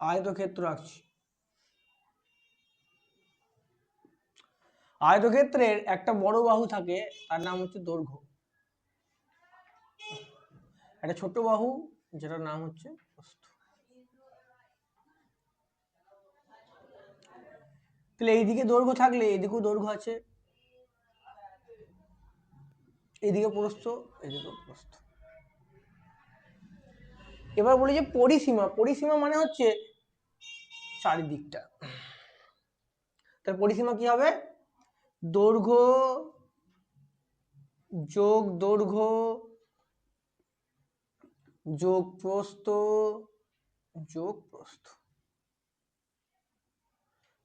আয়তক্ষেত্র আঁকছি। আয়তক্ষেত্রের একটা বড় বাহু থাকে, তার নাম হচ্ছে দৈর্ঘ্য, একটা ছোট বাহু যেটার নাম হচ্ছে প্রস্থ। তাহলে এইদিকে দৈর্ঘ্য থাকলে এদিকেও দৈর্ঘ্য আছে, এদিকে প্রস্থ, এদিকে প্রস্থ। এবার বলি যে পরিসীমা, পরিসীমা মানে হচ্ছে চারিদিকটা। তাহলে পরিসীমা কি হবে? দৈর্ঘ্য যোগ দৈর্ঘ্য যোগ প্রস্থ যোগ প্রস্থ,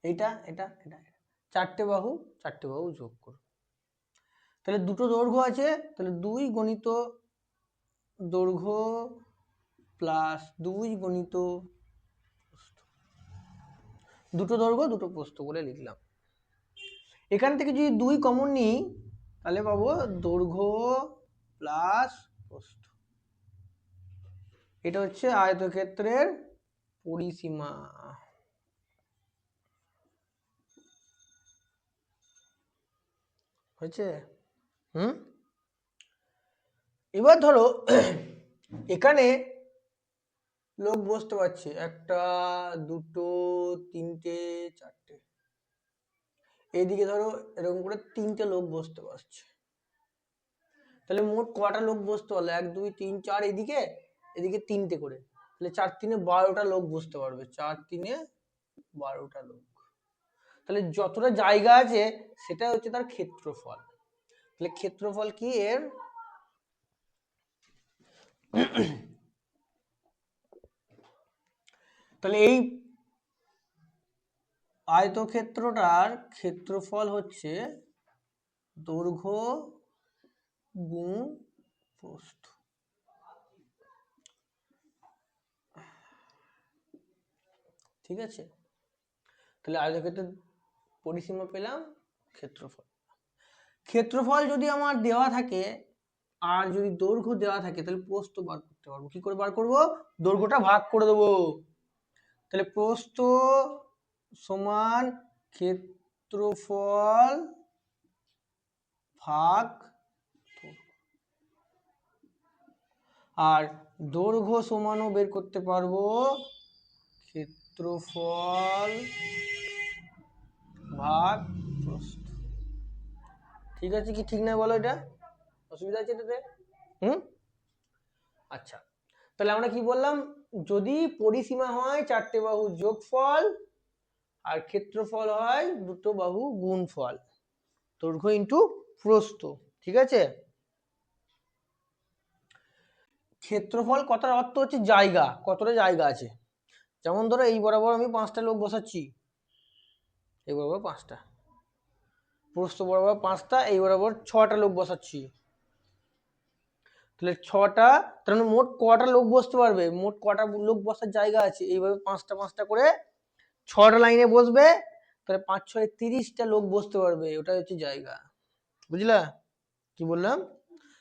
এটা এটা এটা চারটে বাহু যোগ করো। তাহলে দুটো দৈর্ঘ্য আছে, তাহলে 2 গণিত দৈর্ঘ্য প্লাস 2 গণিত প্রস্থ, দুটো দৈর্ঘ্য দুটো প্রস্থ বলে লিখলাম। এখান থেকে যদি 2 কমন নিই তাহলে পাবো দৈর্ঘ্য প্লাস প্রস্থ। এটা হচ্ছে আয়তক্ষেত্রের পরিসীমা। হয়েছে? এবার ধরো এখানে লোক বসতে পারছে, একটা দুটো তিনটে চারটে, এইদিকে ধরো এরকম করে 3টে লোক বসতে পারছে। তাহলে মোট কটা লোক বসতে পারলো? 1 2 3 4, এদিকে এদিকে 3টে করে, তাহলে 4 3 12টা লোক বসতে পারবে। 4 3 12টা লোক। তাহলে যতটা জায়গা আছে সেটা হচ্ছে তার ক্ষেত্রফল। তাহলে ক্ষেত্রফল কি এর? তাহলে এই আয়তক্ষেত্রটার ক্ষেত্রফল হচ্ছে দৈর্ঘ্য গুণ প্রস্থ। ঠিক আছে? তাহলে আয়তক্ষেত্রের পরিসীমা পেলাম, ক্ষেত্রফল। ক্ষেত্রফল যদি আমার দেওয়া থাকে আর যদি দৈর্ঘ্য দেওয়া থাকে তাহলে প্রস্থ বার করতে পারবো। কি করে বার করব? দৈর্ঘ্যটা ভাগ করে দেবো। তাহলে প্রস্থ সমান ক্ষেত্রফল ভাগ, আর দৈর্ঘ্য সমানও বের করতে পারবো ক্ষেত্রফল ভাগ প্রস্থ। ঠিক আছে কি ঠিক না বলো? এটা অসুবিধা আছে এটাতে? আচ্ছা, তাহলে আমরা কি বললাম? যদি পরিসীমা হয় 4টে বাহু যোগফল আর ক্ষেত্রফল হয় দুটো বাহু গুণফল, দৈর্ঘ্য ইন্টু প্রস্থ। ঠিক আছে? ক্ষেত্রফল কথার অর্থ হচ্ছে জায়গা, কতটা জায়গা আছে। যেমন ধরো এই বরাবর আমি 5টা লোক বসাচ্ছি, এই বরাবর 5টা, প্রস্থ বরাবর 5টা, এই বরাবর 6টা লোক বসাচ্ছি। তাহলে 6টা, তার মানে মোট কটা লোক বসতে পারবে? মোট কটা লোক বসার জায়গা আছে? এইভাবে 5টা 5টা করে 6টা লাইনে বসবে, তাহলে 5 6 30টা লোক বসতে পারবে। ওটা হচ্ছে জায়গা। বুঝলা কি বললাম?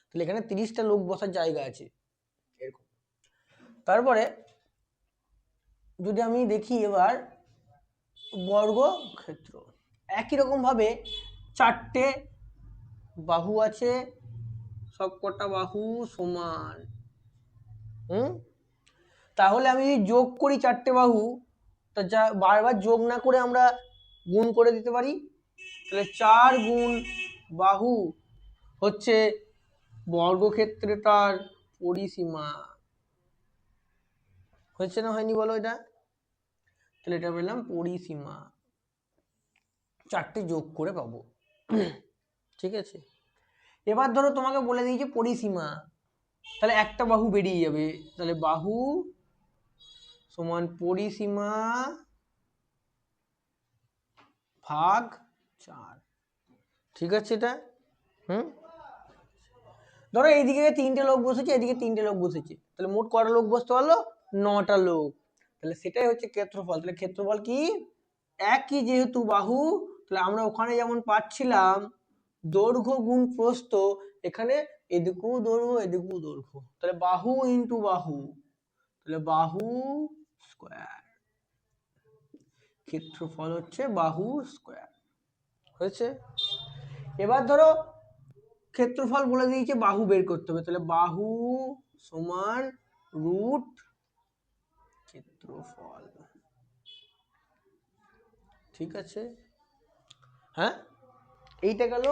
তাহলে এখানে 30টা লোক বসার জায়গা আছে এরকম। তারপরে যদি আমি দেখি এবার বর্গক্ষেত্র, একই রকম ভাবে 4টে বাহু আছে, সব কটা বাহু সমান। তাহলে আমি যদি যোগ করি 4টে বাহু, তা যা বারবার যোগ না করে আমরা গুণ করে দিতে পারি। তাহলে 4 গুণ বাহু হচ্ছে বর্গক্ষেত্রটার পরিসীমা। হয়েছে না হয়নি বলো এটা? তাহলে এটা পেলাম পরিসীমা, 4টে যোগ করে পাবো। ঠিক আছে? এবার ধরো তোমাকে বলে দিয়েছে পরিসীমা, তাহলে একটা বাহু বেরিয়ে যাবে। তাহলে বাহু সমান পরিসীমা ভাগ 4। ঠিক আছে এটা? ধরো এইদিকে 3টে লোক বসেছে, এদিকে 3টে লোক বসেছে, তাহলে মোট কটা লোক বসতে পারলো? 9টা লোক। তাহলে সেটাই হচ্ছে ক্ষেত্রফল। তাহলে ক্ষেত্রফল কি? একই যেহেতু বাহু, তাহলে আমরা ওখানে যেমন পাচ্ছিলাম দৈর্ঘ্য গুণ প্রস্থ, এখানে এদিকেও দৈর্ঘ্য এদিকেও দৈর্ঘ্য, তাহলে বাহু ইন্টু বাহু, তাহলে বাহু স্কয়ার। ক্ষেত্রফল হচ্ছে বাহু স্কোয়ার। হয়েছে? এবার ধরো ক্ষেত্রফল বলে দিয়েছে, বাহু বের করতে হবে, তাহলে বাহু সমান রুট ক্ষেত্রফল। ঠিক আছে? হ্যাঁ, এইটা গেল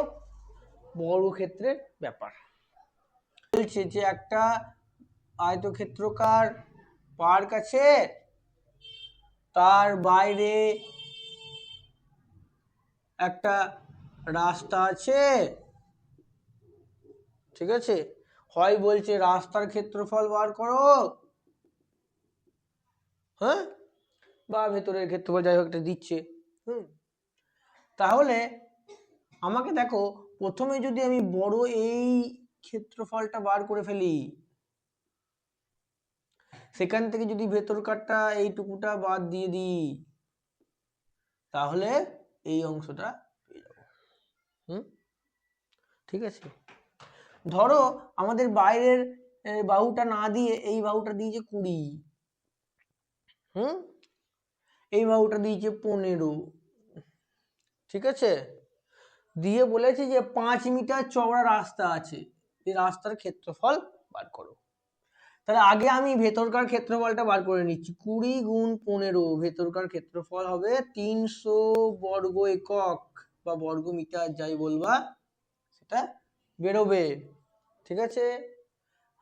বর্গক্ষেত্রের ব্যাপার। বলছে যে একটা আয়তক্ষেত্রকার পার্ক আছে, তার বাইরে একটা রাস্তা আছে। ঠিক আছে? হয় বলছে রাস্তার ক্ষেত্রফল বার করো, হ্যাঁ, বা ভেতরের ক্ষেত্রফল, যাই হোক একটা দিচ্ছে। তাহলে আমাকে দেখো, প্রথমে যদি আমি বড় এই ক্ষেত্রফলটা বার করে ফেলি, সেখান থেকে যদি ভেতরকারটা এইটুকুটা বাদ দিয়ে দিই, তাহলে এই অংশটা পেয়ে যাবো। ঠিক আছে? ধরো আমাদের বাইরের বাহুটা না দিয়ে এই বাহুটা দিয়েছে 20, এই বাহুটা দিয়েছে 15, ঠিক আছে, দিয়ে বলেছে যে 5 মিটার চওড়া রাস্তা আছে, এই রাস্তার ক্ষেত্রফল বার করো। তাহলে আগে আমি ভেতরকার ক্ষেত্রফলটা বার করে নিচ্ছি। 20 গুণ 15, ভেতরকার ক্ষেত্রফল হবে 300 বর্গ একক বা বর্গ মিটার, যাই বলবা সেটা বেরোবে। ঠিক আছে?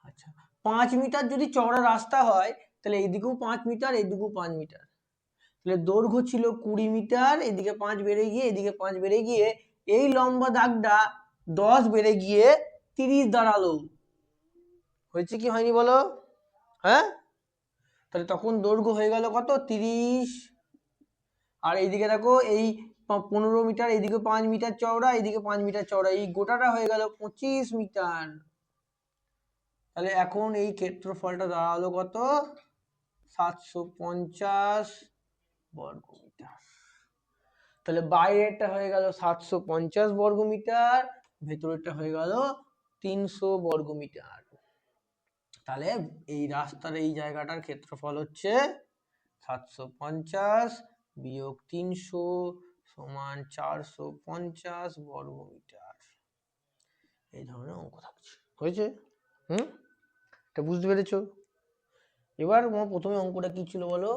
আচ্ছা, 5 মিটার যদি চওড়া রাস্তা হয়, তাহলে এইদিকেও 5 মিটার, এইদিকেও 5 মিটার, তাহলে দৈর্ঘ্য ছিল 20 মিটার, এদিকে 5 বেড়ে গিয়ে এদিকে 5 বেড়ে গিয়ে এই লম্বা দাগটা 10 বেড়ে গিয়ে 30 দাঁড়ালো। হয়েছে কি হয়নি বলো? হ্যাঁ, তাহলে তখন দৈর্ঘ্য হয়ে গেল কত? 30। আর এইদিকে দেখো, এই 15 মিটার, এইদিকে 5 মিটার চওড়া, এইদিকে 5 মিটার চওড়া, এই গোটাটা হয়ে গেল 25 মিটার। তাহলে এখন এই ক্ষেত্রফলটা দাঁড়ালো কত? 750 বর্গ মিটার। তাহলে বাইরেরটা হয়ে গেল 750 বর্গ মিটার, ভেতরেরটা হয়ে গেল 300 বর্গ মিটার। তাহলে এই রাস্তার এই জায়গাটার ক্ষেত্রফল হচ্ছে 750 বিয়োগ 300 সমান 450 বর্গ মিটার। এই ধরনের অঙ্ক থাকছে। হয়েছে? এটা বুঝতে পেরেছো? এবার প্রথমে অঙ্কটা কি ছিল বলো?